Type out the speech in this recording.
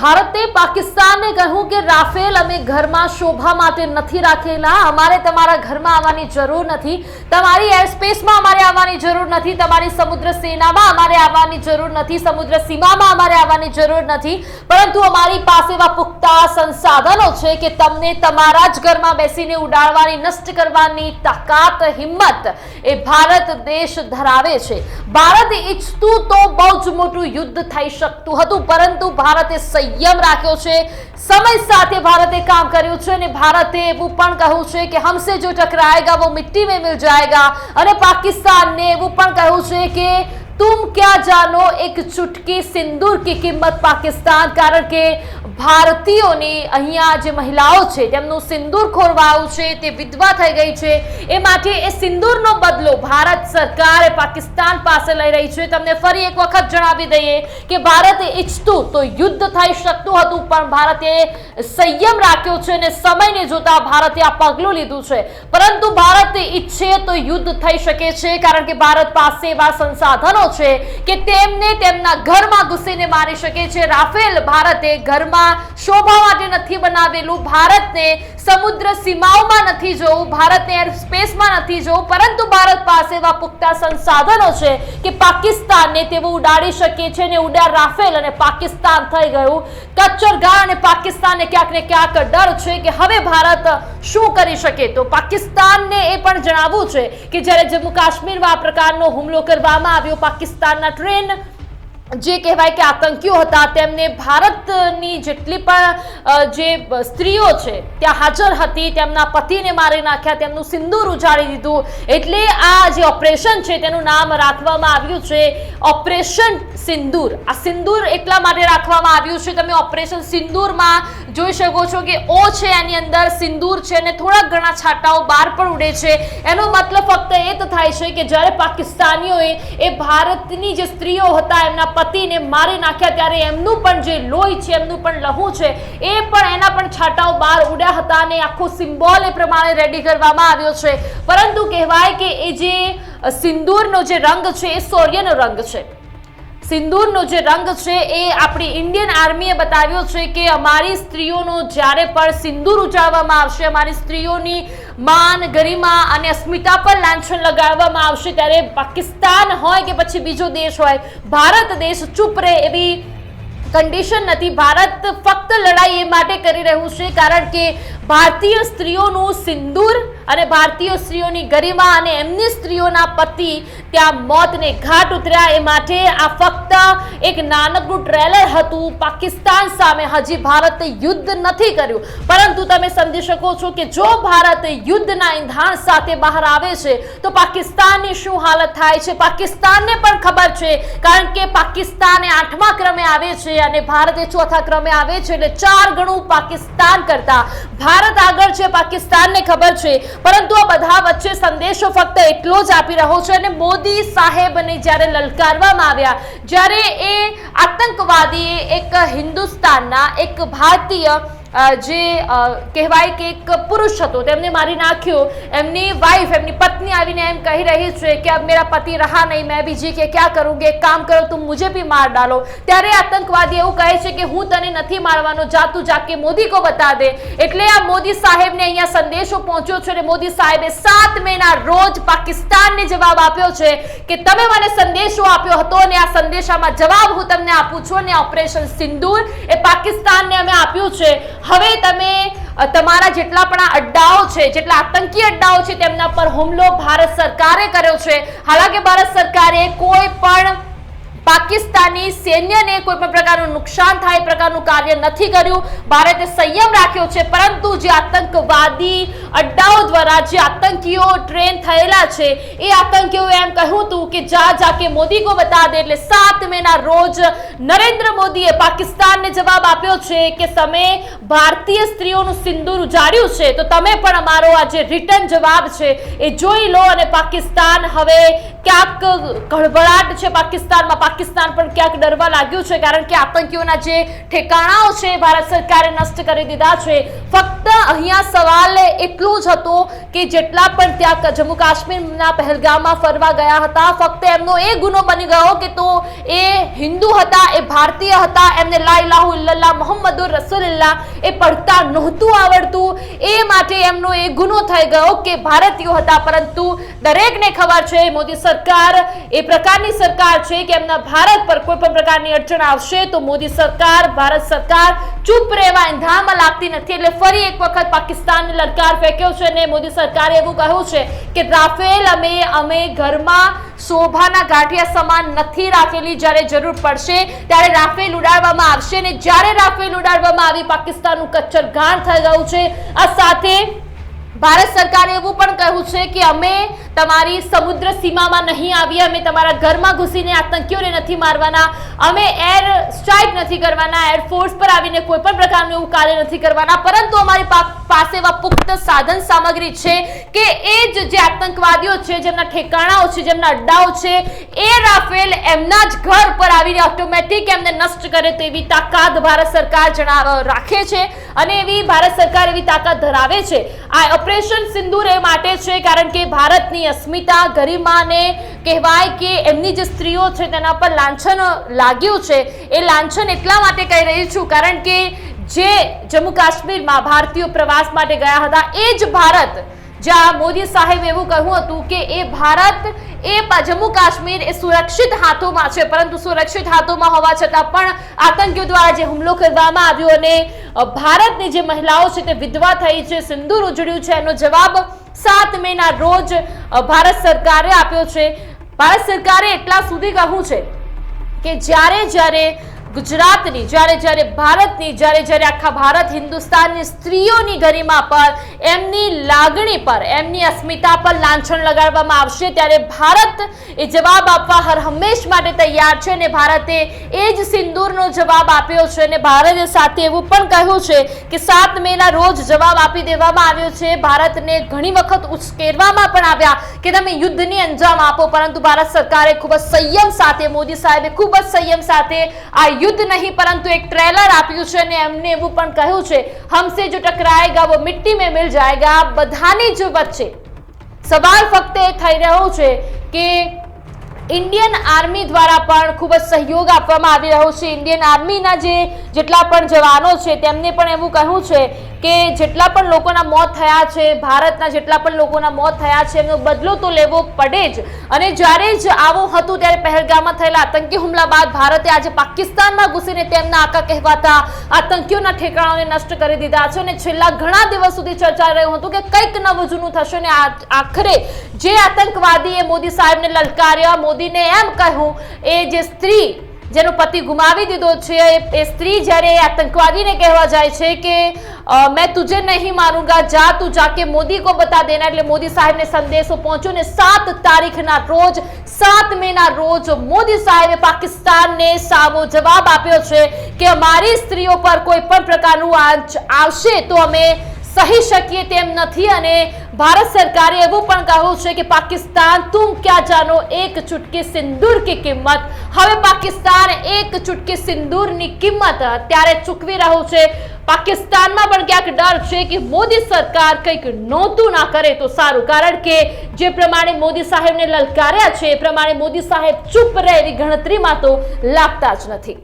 ભારતે પાકિસ્તાનને કહ્યું કે રાફેલ અમે ઘરમાં શોભા માટે નથી રાખેલા, અમારે તમારા ઘરમાં આવવાની જરૂર નથી, તમારી એર સ્પેસમાં અમારે આવવાની જરૂર નથી, તમારી સમુદ્ર સેનામાં અમારે આવવાની જરૂર નથી, સમુદ્ર સીમામાં અમારે આવવાની જરૂર નથી, પરંતુ અમારી પાસે એવા પુખ્તા સંસાધનો છે કે તમને તમારા જ ઘરમાં બેસીને ઉડાડવાની, નષ્ટ કરવાની તાકાત, હિંમત એ ભારત દેશ ધરાવે છે। ભારત ઈચ્છતું તો બહુ જ મોટું યુદ્ધ થઈ શકતું હતું, પરંતુ ભારતે સંયમ રાખ્યો છે, સમય સાથે ભારતે કામ કર્યું છે અને ભારતે એવું પણ કહ્યું છે કે हमसे जो टकराएगा वो मिट्टी में मिल जाएगा, અને પાકિસ્તાનને એવું પણ કહ્યું છે કે तुम क्या जानो एक चुटकी सिंदूर की किंमत पाकिस्तान, कारण के भारतीयोની અહીંયા જે મહિલાઓ છે તેમનું સિંદૂર ખોરવાયું છે, તે વિધવા થઈ ગઈ છે, એ માટે એ સિંદૂરનો બદલો ભારત સરકાર પાકિસ્તાન પાસે લઈ રહી છે। તમને ફરી એક વખત જણાવી દઈએ કે ભારતે ઈચ્છતું તો યુદ્ધ થઈ શકતું હતું, પણ ભારતે સંયમ રાખ્યો છે અને સમયને જોતા ભારતે આ પગલું લીધું છે। પરંતુ ભારત ઈચ્છે તો યુદ્ધ થઈ શકે છે, કારણ કે ભારત પાસે એવા સંસાધનો છે કે તેમને તેમના ઘરમાં ઘૂસીને મારી શકે છે। રાફેલ ભારતે ઘરમાં શોભા માટે નથી બનાવેલું, ભારતને સમુદ્ર સીમાઓમાં નથી જવું, ભારતને એર સ્પેસમાં નથી જવું, પરંતુ ભારત પાસે એવા પુખ્તા સંસાધનો છે કે પાકિસ્તાનને તેઓ ઉડાડી શકે છે અને ઉડાડ રાફેલ અને પાકિસ્તાન થઈ ગયું કચ્છરઘા, અને પાકિસ્તાનને ક્યાંક ને ક્યાંક ડર છે કે હવે ભારત શું કરી શકે। તો પાકિસ્તાનને એ પણ જણાવવું છે કે જ્યારે જમ્મુ કાશ્મીરમાં આ પ્રકારનો હુમલો કરવામાં આવ્યો, પાકિસ્તાનના ટ્રેન જે કહેવાય કે આતંકીઓ હતા તેમને ભારતની જેટલી પણ જે સ્ત્રીઓ છે ત્યાં હાજર હતી, તેમના પતિને મારી નાખ્યા, તેમનું સિંદૂર ઉજાડી દીધું, એટલે આ જે ઓપરેશન છે તેનું નામ રાખવામાં આવ્યું છે ઓપરેશન સિંદૂર। આ સિંદૂર એટલા માટે રાખવામાં આવ્યું છે, તમે ઓપરેશન સિંદૂરમાં જોઈ શકો છો કે ઓ છે એની અંદર સિંદૂર છે અને થોડા ઘણા છાંટાઓ બહાર પણ ઉડે છે। એનો મતલબ ફક્ત એ તો થાય છે કે જ્યારે પાકિસ્તાનીઓએ એ ભારતની જે સ્ત્રીઓ હતા એમના પતિને મારી નાખ્યા ત્યારે એમનું પણ જે લોહી છે, એમનું પણ લહુ છે, એ પણ એના પણ છાંટાઓ બહાર ઉડ્યા હતા અને આખો સિમ્બોલ એ પ્રમાણે રેડી કરવામાં આવ્યો છે। પરંતુ કહેવાય કે એ જે સિંદૂરનો જે રંગ છે એ શૌર્યનો રંગ છે, સિંદૂરનો જે રંગ છે એ આપણી ઇન્ડિયન આર્મીએ બતાવ્યો છે કે અમારી સ્ત્રીઓનો જ્યારે પણ સિંદૂર ઉજાડવામાં આવશે, અમારી સ્ત્રીઓની માન, ગરિમા અને અસ્મિતા પર લાંછન લગાડવામાં આવશે, ત્યારે પાકિસ્તાન હોય કે પછી બીજો દેશ હોય, ભારત દેશ ચૂપ રહે એવી કન્ડિશન નથી। ભારત ફક્ત લડાઈ એ માટે કરી રહ્યું છે કારણ કે ભારતીય સ્ત્રીઓનું સિંદૂર અને ભારતીય સ્ત્રીઓની ગરિમા અને એમની સ્ત્રીઓના પતિ ત્યાં મોતને ઘાટ ઉતર્યા, એ માટે આ ફક્ત એક નાનકડું ટ્રેલર હતું પાકિસ્તાન સામે। હજી ભારતે યુદ્ધ નથી કર્યું, પરંતુ તમે સમજી શકો છો કે જો ભારત યુદ્ધના ઇંધાણ સાથે બહાર આવે છે તો પાકિસ્તાનની શું હાલત થાય છે। પાકિસ્તાનને પણ ખબર છે, કારણ કે પાકિસ્તાન 8મા ક્રમે આવે છે અને ભારત 4થા ક્રમે આવે છે, એટલે 4 ગણું પાકિસ્તાન કરતા ભારત આગળ છે, પાકિસ્તાનને ખબર છે। પરંતુ આ બધા વચ્ચે સંદેશો ફક્ત એટલો જ આપી રહ્યો છે અને મોદી સાહેબને જ્યારે લલકારવામાં આવ્યા, જ્યારે એ આતંકવાદીએ એક હિન્દુસ્તાનના એક ભારતીય જે કહેવાય કે એક પુરુષ હતો તેમને મારી નાખ્યો, એમની વાઈફ, એમની પત્ની આવીને એમ કહી રહી છે કે अब मेरा पति रहा नहीं, मैं भी जी के क्या करूंगी, एक काम करो तुम मुझे भी मार डालो। ત્યારે આતંકવાદી એવું કહે છે કે હું તને નથી મારવાનો, જા તું જાકે મોદી को बता दे। એટલે આ મોદી સાહેબને અહીંયા સંદેશો પહોંચ્યો છે અને મોદી સાહેબે 7 મેના રોજ પાકિસ્તાનને જવાબ આપ્યો છે કે તમે મને સંદેશો આપ્યો હતો અને આ સંદેશામાં જવાબ હું તમને આપું છું, અને ઓપરેશન સિંદૂર એ પાકિસ્તાનને અમે આપ્યું છે। હવે તમે તમારા જેટલા પણ અડ્ડાઓ છે, જેટલા આતંકી અડ્ડાઓ છે તેમના પર હુમલો ભારત સરકારે કર્યો છે। હાલાકી ભારત સરકારે કોઈ પણ પાકિસ્તાની સૈન્યને કોઈ પણ પ્રકારનું નુકસાન થાય એ પ્રકારનું કાર્ય નથી કર્યું, ભારતે સંયમ રાખ્યો છે। પરંતુ જે આતંકવાદી અડ્ડાઓ દ્વારા જે આતંકીઓ ટ્રેન થયેલા છે એ આતંકીઓએ એમ કહ્યું હતું કે જા જાકે મોદી को बता दे। એટલે 7 મેના રોજ નરેન્દ્ર મોદીએ પાકિસ્તાનને જવાબ આપ્યો છે કે તમે ભારતીય સ્ત્રીઓનું સિંદૂર ઉજાડ્યું છે તો તમે પણ અમારો આ જે રિટર્ન જવાબ છે એ જોઈ લો। અને પાકિસ્તાન હવે ક્યાંક ગડબડાટ છે પાકિસ્તાનમાં, પાકિસ્તાન પણ ક્યાંક ડરવા લાગ્યું છે, કારણ કે આતંકીઓના જે ઠેકાણાઓ છે ભારત સરકારે નષ્ટ કરી દીધા છે. ફક્ત અહીંયા સવાલ એટલું જ હતો કે જેટલા પણ ત્યાં જમ્મુ કાશ્મીરના પહેલગામમાં ફરવા ગયા હતા, ફક્ત એમનો એ ગુનો બની ગયો કે તો એ હિન્દુ હતા, એ ભારતીય હતા, એમને લા ઇલાહા ઇલ્લલ્લાહ મુહમ્મદુર રસૂલુલ્લાહ એ પડતા નહોતું આવડતું, એ માટે એમનો એ ગુનો થઈ ગયો કે ભારતીયો હતા. પરંતુ દરેકને ખબર છે મોદી સરકાર એ પ્રકારની સરકાર છે કે એમના ભારત પર કોઈ પણ પ્રકારની અડચણ આવશે તો મોદી સરકાર, ભારત સરકાર ચૂપ રહેવા ઇંધામાં લાગતી નથી. એટલે ફરી એક વખત પાકિસ્તાનને લલકાર ફેંક્યો છે અને મોદી સરકારે એવું કહ્યું છે કે રાફેલ અમે ઘરમાં શોભાના ગાંઠિયા સમાન નથી રાખેલી, જ્યારે જરૂર પડશે ત્યારે રાફેલ ઉડાડવામાં આવશે. ને જ્યારે રાફેલ ઉડાડવામાં આવી પાકિસ્તાનનું કચ્છર ઘાણ થઈ ગયું છે. આ સાથે ભારત સરકારે એવું પણ કહ્યું છે કે અમે તમારી સમુદ્ર સીમામાં નહીં આવીએ, અમે તમારા ઘરમાં ઘૂસીને આતંકીઓને નથી મારવાના, અમે એર સ્ટ્રાઇક નથી કરવાના, એરફોર્સ પર આવીને કોઈ પણ પ્રકારનું એવું કાર્ય નથી કરવાના, પરંતુ અમારી પાસે એવા પુખ્ત સાધન સામગ્રી છે કે એ જે આતંકવાદીઓ છે, જેમના ઠેકાણાઓ છે, જેમના અડ્ડાઓ છે, એ રાફેલ એમના જ ઘર પર આવીને ઓટોમેટિક એમને નષ્ટ કરે તેવી તાકાત ભારત સરકાર રાખે છે અને એવી ભારત સરકાર એવી તાકાત ધરાવે છે. આ ઓપરેશન સિંદૂર એ માટે છે કારણ કે ભારતની અસ્મિતા, ગરિમાને કહેવાય કે એમની જે સ્ત્રીઓ છે તેના પર લાંછન લાગ્યું છે. એ લાંછન એટલા માટે કહી રહી છું કારણ કે જે જમ્મુ કાશ્મીરમાં ભારતીયો પ્રવાસ માટે ગયા હતા, એ જ ભારત જ્યાં મોદી સાહેબ એવું કહ્યું હતું કે એ ભારત, એ જમ્મુ કાશ્મીર એ સુરક્ષિત હાથોમાં છે, પરંતુ સુરક્ષિત હાથોમાં હોવા છતાં પણ આતંકીઓ દ્વારા જે હુમલો કરવામાં આવ્યો અને ભારતની જે મહિલાઓ છે તે વિધવા થઈ છે, સિંદૂર ઉજળ્યું છે, એનો જવાબ 7 મેના રોજ ભારત સરકારે આપ્યો છે. ભારત સરકારે એટલા સુધી કહ્યું છે કે જ્યારે ગુજરાતની, જ્યારે ભારતની, જ્યારે આખા ભારત હિન્દુસ્તાનની સ્ત્રીઓની ગરિમા પર, એમની લાગણી પર, એમની અસ્મિતા પર લાંછન લગાડવામાં આવશે ત્યારે ભારત એ જવાબ આપવા હર હંમેશ માટે તૈયાર છે. અને ભારતે એ જ સિંદૂરનો જવાબ આપ્યો છે અને ભારતે સાથે એવું પણ કહ્યું છે કે 7 મેના રોજ જવાબ આપી દેવામાં આવ્યો છે. ભારતને ઘણી વખત ઉશ્કેરવામાં પણ આવ્યા કે તમે યુદ્ધની અંજામ આપો, પરંતુ ભારત સરકારે ખૂબ જ સંયમ સાથે, મોદી સાહેબે ખૂબ જ સંયમ સાથે આ યુદ્ધ નહીં પરંતુ એક ટ્રેલર આપ્યું છે અને એમને એવું પણ કહ્યું છે હમસે જો ટકરાएगा वो मिट्टी में मिल जाएगा. બધાની જ વચ્ચે સવાલ ફક્ત એ થઈ રહ્યો છે કે ઇન્ડિયન આર્મી દ્વારા પણ ખૂબ જ સહયોગ આપવામાં આવી રહ્યો છે. ઇન્ડિયન આર્મીના જેટલા પણ જવાનો છે તેમને પણ એવું કહ્યું છે કે જેટલા પણ લોકોના મોત થયા છે, ભારતના જેટલા પણ લોકોના મોત થયા છે, એનો બદલો તો લેવો પડે જ. અને જ્યારે જ આવું હતું ત્યારે પહેલગામમાં થયેલા આતંકી હુમલા બાદ ભારતે આજે પાકિસ્તાનમાં ઘૂસીને તેમના આકા કહેવાતા આતંકીઓના ઠેકાણાઓને નષ્ટ કરી દીધા છે. અને છેલ્લા ઘણા દિવસ સુધી ચર્ચા રહ્યું હતું કે કંઈક નવું જૂનું થશે અને આખરે જે આતંકવાદીએ મોદી સાહેબને લલકાર્યા, મોદીને એમ કહ્યું, એ જે સ્ત્રી જેનો પતિ ગુમાવી દીધો છે, એ સ્ત્રી જ્યારે આતંકવાદીને કહેવા જાય છે કે मैं तुझे नहीं मारूंगा, जा तू जाके मोदी को बता देना, એટલે મોદી સાહેબને સંદેશો પહોંચ્યો ને 7 તારીખના રોજ, 7 મેના રોજ મોદી સાહેબે પાકિસ્તાનને સામો જવાબ આપ્યો છે કે અમારી સ્ત્રીઓ પર કોઈ પણ પ્રકારનું આંચ આવશે તો અમે સહી શકીએ તેમ નથી. અને ભારત સરકારે એવું પણ કહ્યું છે કે પાકિસ્તાન તુમ ક્યા જાનો એક ચુટકી સિંદૂર की કિંમત. હવે પાકિસ્તાન એક ચુટકી સિંદૂરની કિંમત ત્યારે ચૂકવી રહ્યું છે. પાકિસ્તાનમાં પણ ક્યાંક ડર છે કે મોદી સરકાર કંઈક નહોતું ના કરે તો સારું, કારણ કે જે પ્રમાણે મોદી સાહેબને લલકાર્યા છે એ પ્રમાણે મોદી સાહેબ ચૂપ રહે એવી ગણતરીમાં તો લાગતા જ નથી.